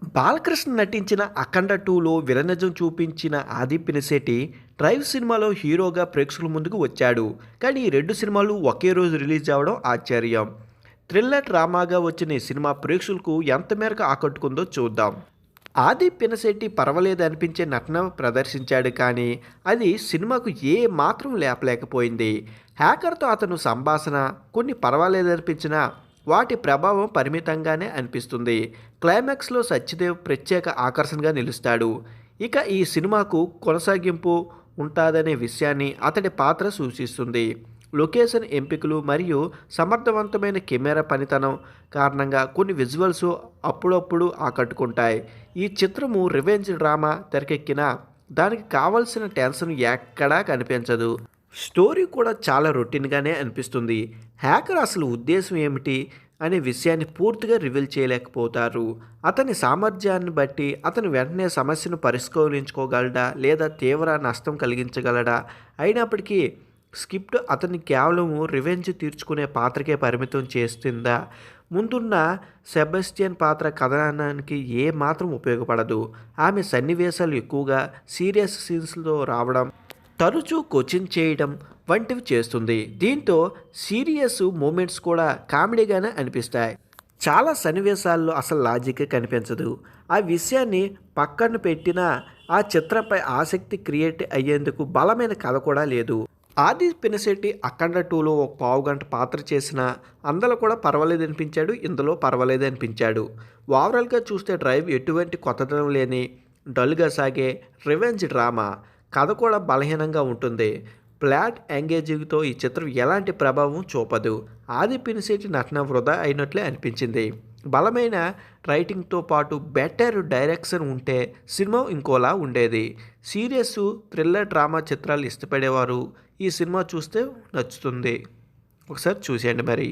బాలకృష్ణ నటించిన 'అఖండ 2లో విలనిజం చూపించిన ఆది పినిశెట్టి 'డ్రైవ్' సినిమాలో హీరోగా ప్రేక్షకుల ముందుకు వచ్చాడు. కానీ ఈ 2 సినిమాలు ఒకే రోజు రిలీజ్ అవ్వడం ఆశ్చర్యం. థ్రిల్లర్ డ్రామాగా వచ్చిన ఈ సినిమా ప్రేక్షకులకు ఎంత మేరకు ఆకట్టుకుందో చూద్దాం. ఆది పినిశెట్టి పర్వాలేదు అనిపించే నటన ప్రదర్శించాడు, కానీ అది సినిమాకు ఏ మాత్రం లేపలేకపోయింది. హ్యాకర్తో అతను సంభాషణ కొన్ని పర్వాలేదనిపించినా వాటి ప్రభావం పరిమితంగానే అనిపిస్తుంది. క్లైమాక్స్లో సత్యదేవ్ ప్రత్యేక ఆకర్షణగా నిలుస్తాడు. ఇక ఈ సినిమాకు కొనసాగింపు ఉంటుందనే విషయాన్ని అతడి పాత్ర సూచిస్తుంది. లొకేషన్ ఎంపికలు మరియు సమర్థవంతమైన కెమెరా పనితనం కారణంగా కొన్ని విజువల్స్ అప్పుడప్పుడు ఆకట్టుకుంటాయి. ఈ చిత్రము రివెంజ్ డ్రామా తెరకెక్కినా దానికి కావలసిన టెన్షన్ ఎక్కడా కనిపించదు. స్టోరీ కూడా చాలా రొటీన్గానే అనిపిస్తుంది. హ్యాకర్ అసలు ఉద్దేశం ఏమిటి అనే విషయాన్ని పూర్తిగా రివీల్ చేయలేకపోతారు. అతని సామర్థ్యాన్ని బట్టి అతను వెంటనే సమస్యను పరిష్కరించుకోగలడా లేదా తీవ్ర నష్టం కలిగించగలడా. అయినప్పటికీ స్క్రిప్ట్ అతన్ని కేవలం రివెంజ్ తీర్చుకునే పాత్రకే పరిమితం చేస్తుందా. ముందున్న సెబాస్టియన్ పాత్ర కథనానికి ఏ మాత్రం ఉపయోగపడదు. ఆమె సన్నివేశాలు ఎక్కువగా సీరియస్ సీన్స్లో రావడం, తరచూ కోచింగ్ చేయడం వంటివి చేస్తుంది. దీంతో సీరియస్ మూమెంట్స్ కూడా కామెడీగానే అనిపిస్తాయి. చాలా సన్నివేశాల్లో అసలు లాజిక్ కనిపించదు. ఆ విషయాన్ని పక్కన పెట్టినా ఆ చిత్రంపై ఆసక్తి క్రియేట్ అయ్యేందుకు బలమైన కథ కూడా లేదు. ఆది పినిశెట్టి 'అఖండ 2లో ఒక పావుగంట పాత్ర చేసిన అందులో కూడా పర్వాలేదు అనిపించాడు, ఇందులో పర్వాలేదు అనిపించాడు. ఓవరాల్గా చూస్తే 'డ్రైవ్' ఎటువంటి కొత్తదనం లేని డల్గా సాగే రివెంజ్ డ్రామా. కథ కూడా బలహీనంగా ఉంటుంది. ప్లాట్ ఎంగేజింగ్తో ఈ చిత్రం ఎలాంటి ప్రభావం చూపదు. ఆది పినిశెట్టి నటన వృధా అయినట్లే అనిపించింది. బలమైన రైటింగ్తో పాటు బెటర్ డైరెక్షన్ ఉంటే సినిమా ఇంకోలా ఉండేది. సీరియస్ థ్రిల్లర్ డ్రామా చిత్రాలు ఇష్టపడేవారు ఈ సినిమా చూస్తే నచ్చుతుంది. ఒకసారి చూసేయండి మరి.